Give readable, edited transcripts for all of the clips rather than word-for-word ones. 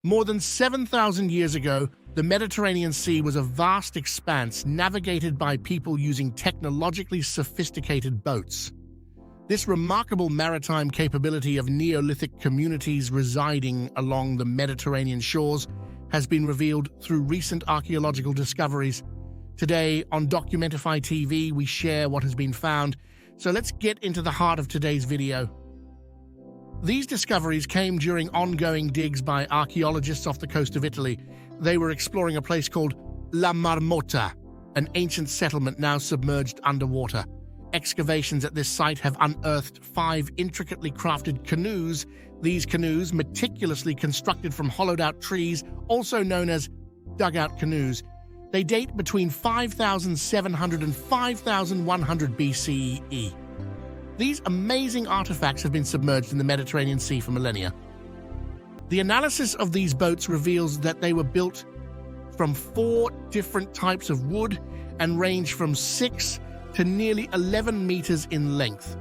More than 7,000 years ago, the Mediterranean Sea was a vast expanse navigated by people using technologically sophisticated boats. This remarkable maritime capability of Neolithic communities residing along the Mediterranean shores has been revealed through recent archaeological discoveries. Today, on Documentify TV, we share what has been found. So let's get into the heart of today's video. These discoveries came during ongoing digs by archaeologists off the coast of Italy. They were exploring a place called La Marmotta, an ancient settlement now submerged underwater. Excavations at this site have unearthed 5 intricately crafted canoes. These canoes, meticulously constructed from hollowed-out trees, also known as dugout canoes. They date between 5,700 and 5,100 BCE. These amazing artifacts have been submerged in the Mediterranean Sea for millennia. The analysis of these boats reveals that they were built from 4 different types of wood and range from 6 to nearly 11 meters in length.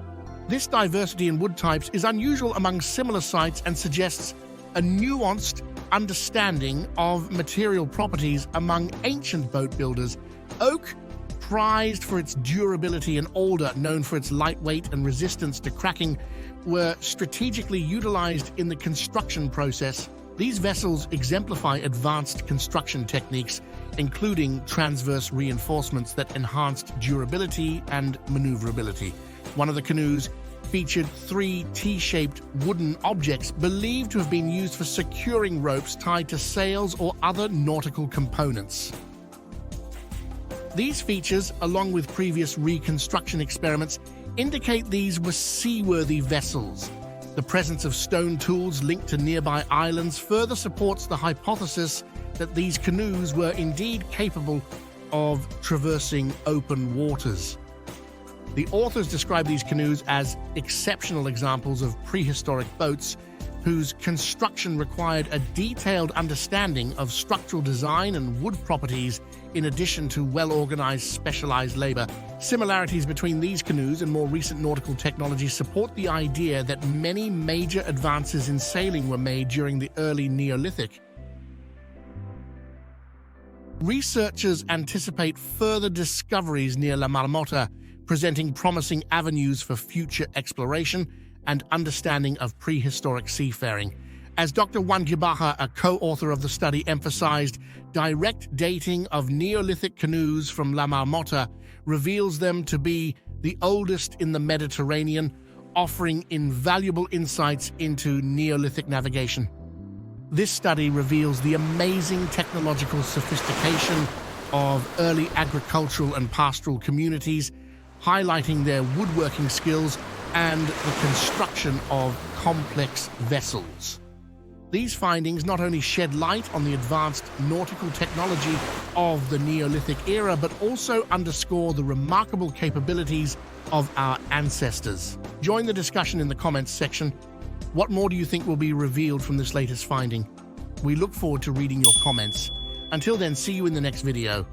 This diversity in wood types is unusual among similar sites and suggests a nuanced understanding of material properties among ancient boat builders. Oak, prized for its durability, and alder, known for its lightweight and resistance to cracking, were strategically utilized in the construction process. These vessels exemplify advanced construction techniques, including transverse reinforcements that enhanced durability and maneuverability. One of the canoes featured 3 T-shaped wooden objects believed to have been used for securing ropes tied to sails or other nautical components. These features, along with previous reconstruction experiments, indicate these were seaworthy vessels. The presence of stone tools linked to nearby islands further supports the hypothesis that these canoes were indeed capable of traversing open waters. The authors describe these canoes as exceptional examples of prehistoric boats whose construction required a detailed understanding of structural design and wood properties, in addition to well-organized specialized labor. Similarities between these canoes and more recent nautical technology support the idea that many major advances in sailing were made during the early Neolithic. Researchers anticipate further discoveries near La Marmotta, presenting promising avenues for future exploration and understanding of prehistoric seafaring. As Dr. Wangibaha, a co-author of the study, emphasized, direct dating of Neolithic canoes from La Marmotta reveals them to be the oldest in the Mediterranean, offering invaluable insights into Neolithic navigation. This study reveals the amazing technological sophistication of early agricultural and pastoral communities, highlighting their woodworking skills and the construction of complex vessels. These findings not only shed light on the advanced nautical technology of the Neolithic era, but also underscore the remarkable capabilities of our ancestors. Join the discussion in the comments section. What more do you think will be revealed from this latest finding? We look forward to reading your comments. Until then, see you in the next video.